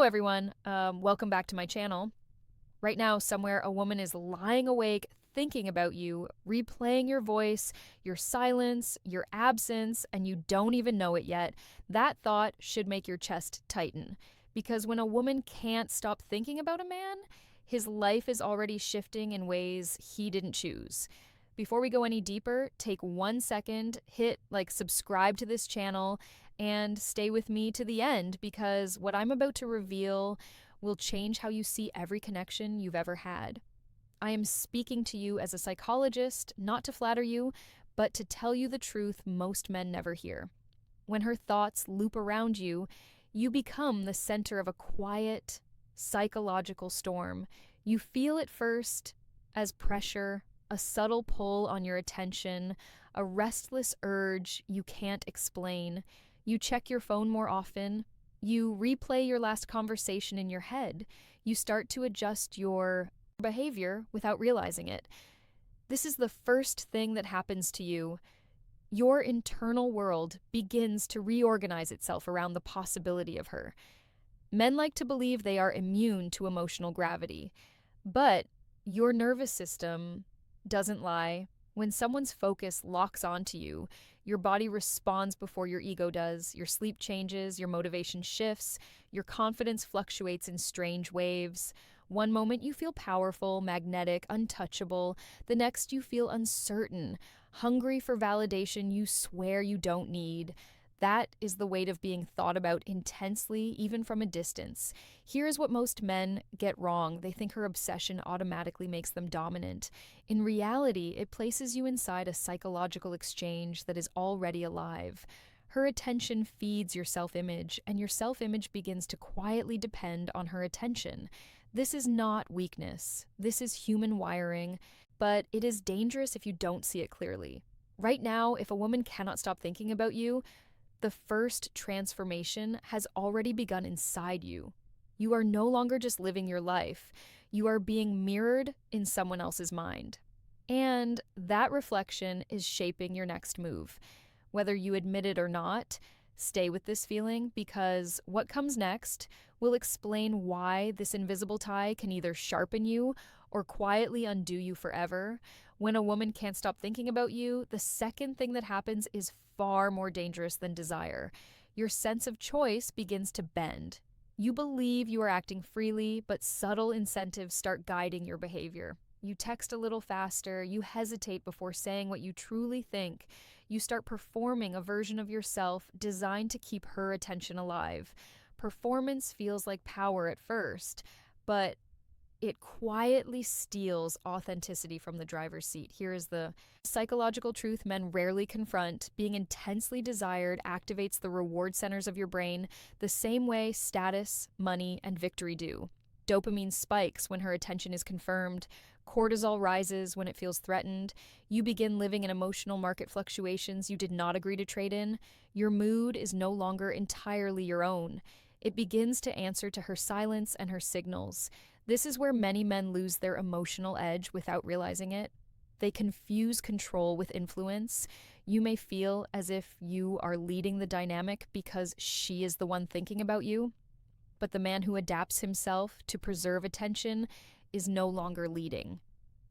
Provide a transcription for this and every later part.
Hello, everyone. Welcome back to my channel. Right now, somewhere a woman is lying awake thinking about you, replaying your voice, your silence, your absence, and you don't even know it yet. That thought should make your chest tighten. Because when a woman can't stop thinking about a man, his life is already shifting in ways he didn't choose. Before we go any deeper, take 1 second, hit subscribe to this channel, and stay with me to the end because what I'm about to reveal will change how you see every connection you've ever had. I am speaking to you as a psychologist, not to flatter you, but to tell you the truth most men never hear. When her thoughts loop around you, you become the center of a quiet, psychological storm. You feel it first as pressure, a subtle pull on your attention, a restless urge you can't explain. You check your phone more often. You replay your last conversation in your head. You start to adjust your behavior without realizing it. This is the first thing that happens to you. Your internal world begins to reorganize itself around the possibility of her. Men like to believe they are immune to emotional gravity, but your nervous system doesn't lie. When someone's focus locks onto you, your body responds before your ego does, your sleep changes, your motivation shifts, your confidence fluctuates in strange waves. One moment you feel powerful, magnetic, untouchable. The next you feel uncertain, hungry for validation you swear you don't need. That is the weight of being thought about intensely, even from a distance. Here's what most men get wrong. They think her obsession automatically makes them dominant. In reality, it places you inside a psychological exchange that is already alive. Her attention feeds your self-image, and your self-image begins to quietly depend on her attention. This is not weakness. This is human wiring, but it is dangerous if you don't see it clearly. Right now, if a woman cannot stop thinking about you, the first transformation has already begun inside you. You are no longer just living your life. You are being mirrored in someone else's mind. And that reflection is shaping your next move. Whether you admit it or not, stay with this feeling because what comes next will explain why this invisible tie can either sharpen you or quietly undo you forever. When a woman can't stop thinking about you, the second thing that happens is far more dangerous than desire. Your sense of choice begins to bend. You believe you are acting freely, but subtle incentives start guiding your behavior. You text a little faster, you hesitate before saying what you truly think. You start performing a version of yourself designed to keep her attention alive. Performance feels like power at first, but it quietly steals authenticity from the driver's seat. Here is the psychological truth men rarely confront. Being intensely desired activates the reward centers of your brain the same way status, money, and victory do. Dopamine spikes when her attention is confirmed. Cortisol rises when it feels threatened. You begin living in emotional market fluctuations you did not agree to trade in. Your mood is no longer entirely your own. It begins to answer to her silence and her signals. This is where many men lose their emotional edge without realizing it. They confuse control with influence. You may feel as if you are leading the dynamic because she is the one thinking about you. But the man who adapts himself to preserve attention is no longer leading.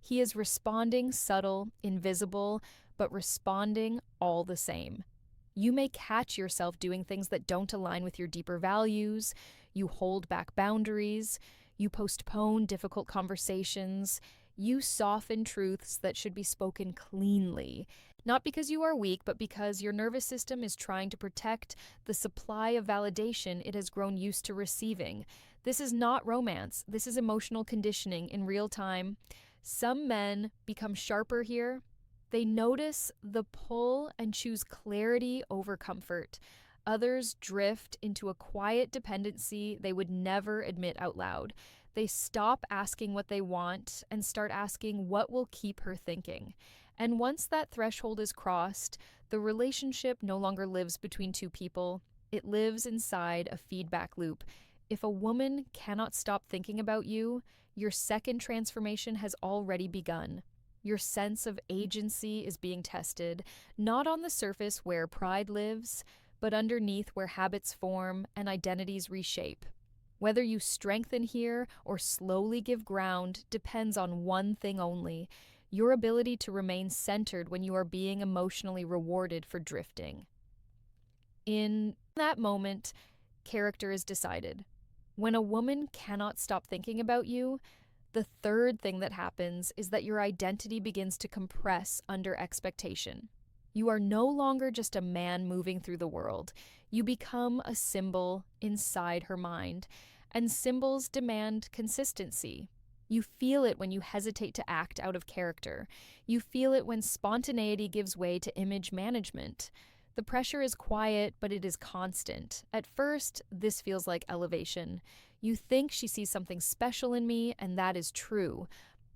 He is responding subtle, invisible, but responding all the same. You may catch yourself doing things that don't align with your deeper values. You hold back boundaries. You postpone difficult conversations. You soften truths that should be spoken cleanly. Not because you are weak, but because your nervous system is trying to protect the supply of validation it has grown used to receiving. This is not romance. This is emotional conditioning in real time. Some men become sharper here. They notice the pull and choose clarity over comfort. Others drift into a quiet dependency they would never admit out loud. They stop asking what they want and start asking what will keep her thinking. And once that threshold is crossed, the relationship no longer lives between two people. It lives inside a feedback loop. If a woman cannot stop thinking about you, your second transformation has already begun. Your sense of agency is being tested, not on the surface where pride lives, but underneath where habits form and identities reshape. Whether you strengthen here or slowly give ground depends on one thing only: your ability to remain centered when you are being emotionally rewarded for drifting. In that moment, character is decided. When a woman cannot stop thinking about you, the third thing that happens is that your identity begins to compress under expectation. You are no longer just a man moving through the world. You become a symbol inside her mind, and symbols demand consistency. You feel it when you hesitate to act out of character. You feel it when spontaneity gives way to image management. The pressure is quiet, but it is constant. At first, this feels like elevation. You think she sees something special in me, and that is true.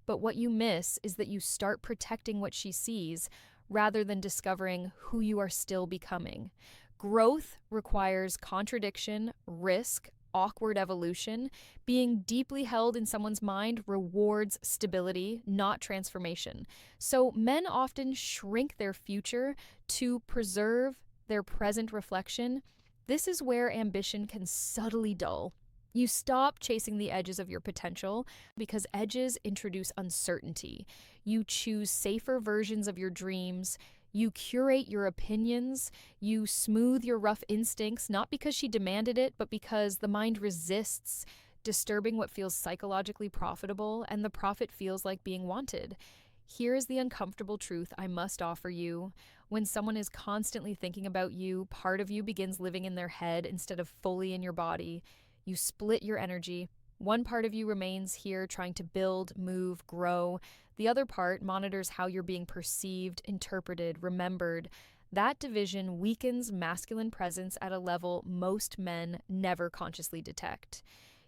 But what you miss is that you start protecting what she sees rather than discovering who you are still becoming. Growth requires contradiction, risk, awkward evolution. Being deeply held in someone's mind rewards stability, not transformation. So men often shrink their future to preserve their present reflection. This is where ambition can subtly dull. You stop chasing the edges of your potential because edges introduce uncertainty. You choose safer versions of your dreams. You curate your opinions. You smooth your rough instincts, not because she demanded it, but because the mind resists, disturbing what feels psychologically profitable, and the profit feels like being wanted. Here is the uncomfortable truth I must offer you. When someone is constantly thinking about you, part of you begins living in their head instead of fully in your body. You split your energy. One part of you remains here trying to build, move, grow. The other part monitors how you're being perceived, interpreted, remembered. That division weakens masculine presence at a level most men never consciously detect.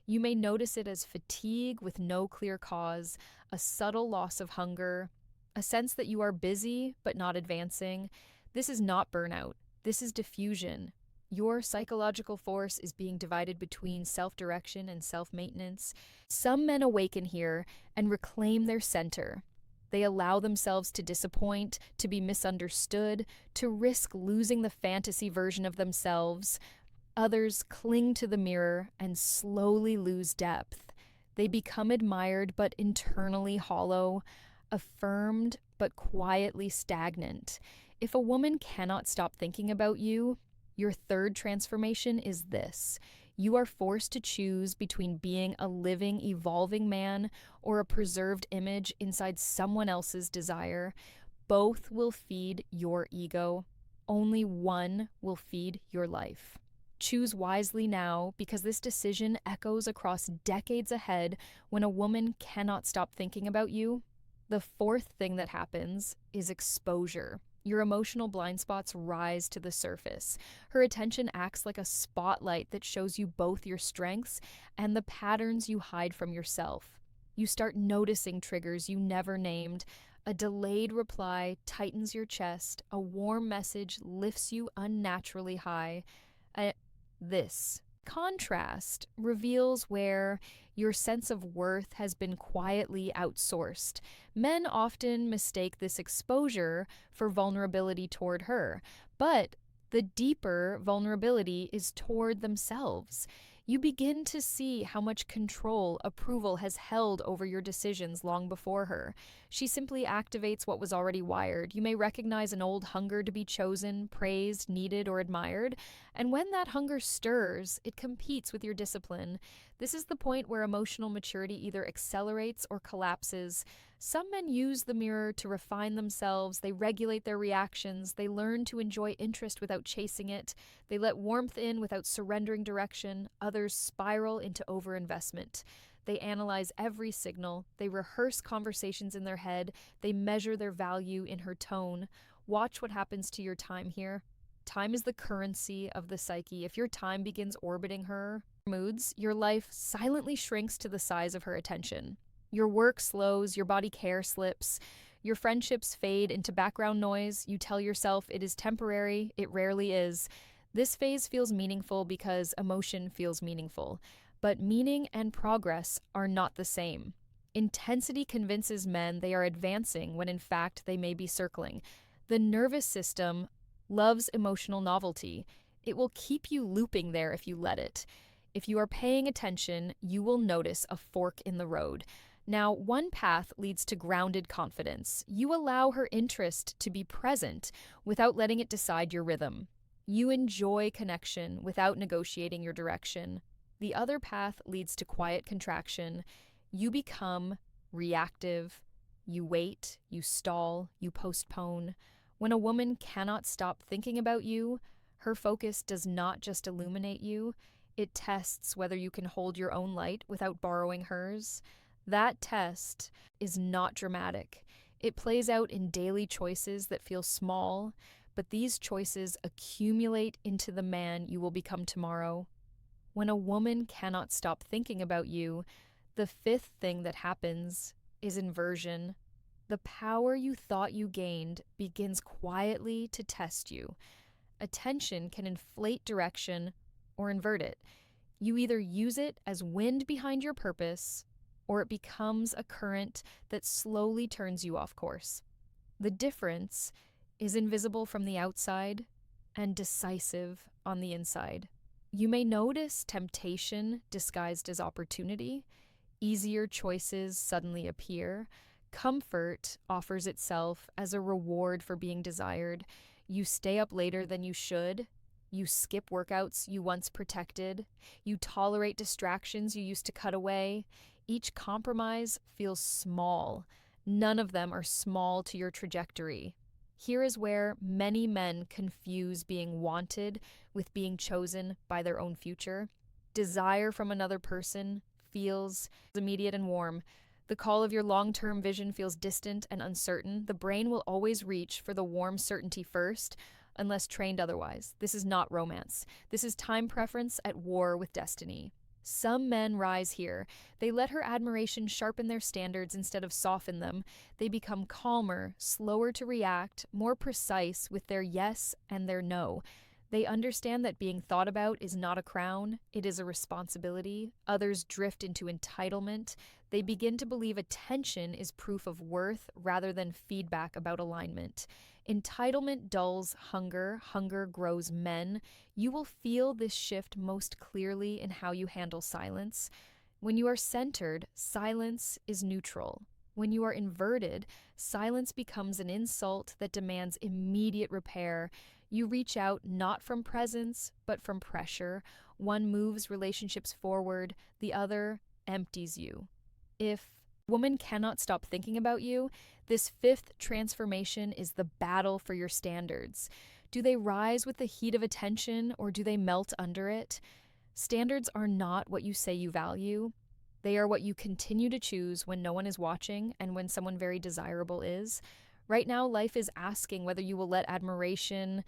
You may notice it as fatigue with no clear cause, a subtle loss of hunger, a sense that you are busy but not advancing. This is not burnout. This is diffusion. Your psychological force is being divided between self-direction and self-maintenance. Some men awaken here and reclaim their center. They allow themselves to disappoint, to be misunderstood, to risk losing the fantasy version of themselves. Others cling to the mirror and slowly lose depth. They become admired but internally hollow, affirmed but quietly stagnant. If a woman cannot stop thinking about you, your third transformation is this: you are forced to choose between being a living, evolving man or a preserved image inside someone else's desire. Both will feed your ego. Only one will feed your life. Choose wisely now, because this decision echoes across decades ahead when a woman cannot stop thinking about you. The fourth thing that happens is exposure. Your emotional blind spots rise to the surface. Her attention acts like a spotlight that shows you both your strengths and the patterns you hide from yourself. You start noticing triggers you never named. A delayed reply tightens your chest. A warm message lifts you unnaturally high. This contrast reveals where your sense of worth has been quietly outsourced. Men often mistake this exposure for vulnerability toward her, but the deeper vulnerability is toward themselves. You begin to see how much control approval has held over your decisions long before her. She simply activates what was already wired. You may recognize an old hunger to be chosen, praised, needed, or admired, and when that hunger stirs, it competes with your discipline. This is the point where emotional maturity either accelerates or collapses. Some men use the mirror to refine themselves. They regulate their reactions. They learn to enjoy interest without chasing it. They let warmth in without surrendering direction. Others spiral into overinvestment. They analyze every signal. They rehearse conversations in their head. They measure their value in her tone. Watch what happens to your time here. Time is the currency of the psyche. If your time begins orbiting her moods, your life silently shrinks to the size of her attention. Your work slows, your body care slips, your friendships fade into background noise. You tell yourself it is temporary. It rarely is. This phase feels meaningful because emotion feels meaningful. But meaning and progress are not the same. Intensity convinces men they are advancing when in fact they may be circling. The nervous system loves emotional novelty. It will keep you looping there if you let it. If you are paying attention, you will notice a fork in the road. Now, one path leads to grounded confidence. You allow her interest to be present without letting it decide your rhythm. You enjoy connection without negotiating your direction. The other path leads to quiet contraction. You become reactive. You wait, you stall, you postpone. When a woman cannot stop thinking about you, her focus does not just illuminate you, it tests whether you can hold your own light without borrowing hers. That test is not dramatic. It plays out in daily choices that feel small, but these choices accumulate into the man you will become tomorrow. When a woman cannot stop thinking about you, the fifth thing that happens is inversion. The power you thought you gained begins quietly to test you. Attention can inflate direction or invert it. You either use it as wind behind your purpose, or it becomes a current that slowly turns you off course. The difference is invisible from the outside and decisive on the inside. You may notice temptation disguised as opportunity. Easier choices suddenly appear. Comfort offers itself as a reward for being desired. You stay up later than you should. You skip workouts you once protected. You tolerate distractions you used to cut away. Each compromise feels small. None of them are small to your trajectory. Here is where many men confuse being wanted with being chosen by their own future. Desire from another person feels immediate and warm. The call of your long-term vision feels distant and uncertain. The brain will always reach for the warm certainty first, unless trained otherwise. This is not romance. This is time preference at war with destiny. Some men rise here. They let her admiration sharpen their standards instead of soften them. They become calmer, slower to react, more precise with their yes and their no. They understand that being thought about is not a crown, it is a responsibility. Others drift into entitlement. They begin to believe attention is proof of worth rather than feedback about alignment. Entitlement dulls hunger, hunger grows men. You will feel this shift most clearly in how you handle silence. When you are centered, silence is neutral. When you are inverted, silence becomes an insult that demands immediate repair. You reach out not from presence, but from pressure. One moves relationships forward, the other empties you. If a woman cannot stop thinking about you, this fifth transformation is the battle for your standards. Do they rise with the heat of attention or do they melt under it? Standards are not what you say you value. They are what you continue to choose when no one is watching and when someone very desirable is. Right now, life is asking whether you will let admiration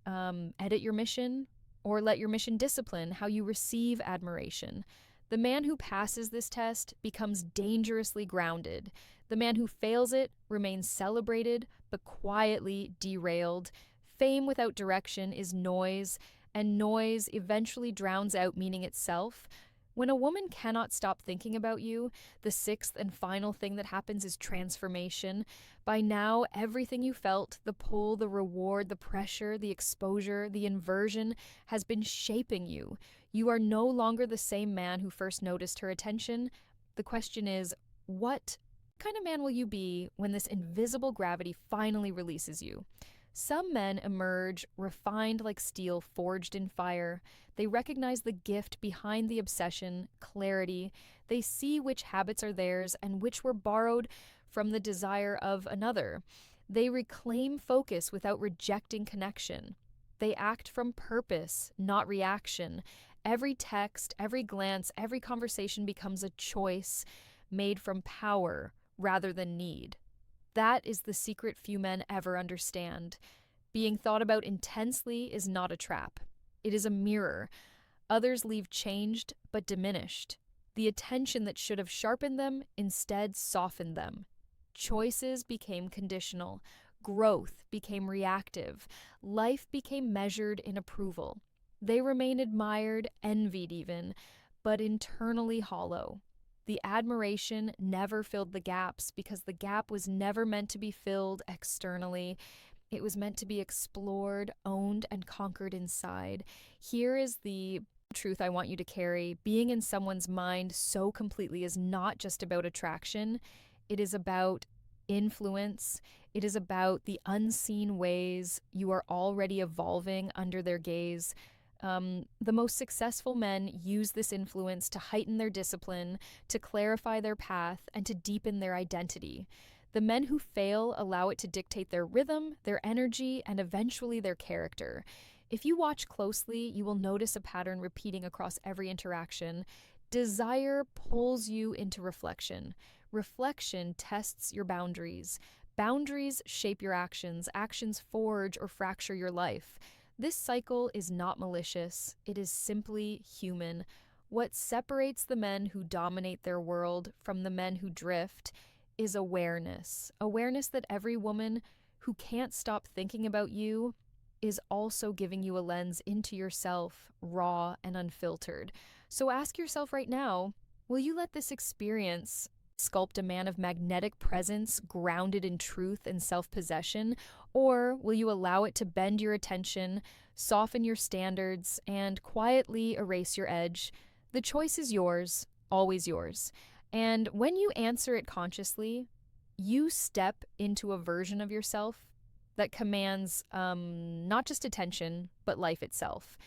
edit your mission or let your mission discipline how you receive admiration. The man who passes this test becomes dangerously grounded. The man who fails it remains celebrated but quietly derailed. Fame without direction is noise, and noise eventually drowns out meaning itself. When a woman cannot stop thinking about you, the sixth and final thing that happens is transformation. By now, everything you felt, the pull, the reward, the pressure, the exposure, the inversion, has been shaping you. You are no longer the same man who first noticed her attention. The question is, what kind of man will you be when this invisible gravity finally releases you? Some men emerge refined like steel forged in fire. They recognize the gift behind the obsession, clarity. They see which habits are theirs and which were borrowed from the desire of another. They reclaim focus without rejecting connection. They act from purpose, not reaction. Every text, every glance, every conversation becomes a choice made from power rather than need. That is the secret few men ever understand. Being thought about intensely is not a trap. It is a mirror. Others leave changed but diminished. The attention that should have sharpened them instead softened them. Choices became conditional. Growth became reactive. Life became measured in approval. They remain admired, envied even, but internally hollow. The admiration never filled the gaps because the gap was never meant to be filled externally. It was meant to be explored, owned, and conquered inside. Here is the Truth I want you to carry, being in someone's mind so completely is not just about attraction. It is about influence. It is about the unseen ways you are already evolving under their gaze. The most successful men use this influence to heighten their discipline, to clarify their path, and to deepen their identity. The men who fail allow it to dictate their rhythm, their energy, and eventually their character. If you watch closely, you will notice a pattern repeating across every interaction. Desire pulls you into reflection. Reflection tests your boundaries. Boundaries shape your actions. Actions forge or fracture your life. This cycle is not malicious, it is simply human. What separates the men who dominate their world from the men who drift is awareness. Awareness that every woman who can't stop thinking about you is also giving you a lens into yourself, raw and unfiltered. So ask yourself right now, will you let this experience sculpt a man of magnetic presence, grounded in truth and self possession? Or will you allow it to bend your attention, soften your standards, and quietly erase your edge? The choice is yours, always yours. And when you answer it consciously, you step into a version of yourself that commands not just attention, but life itself.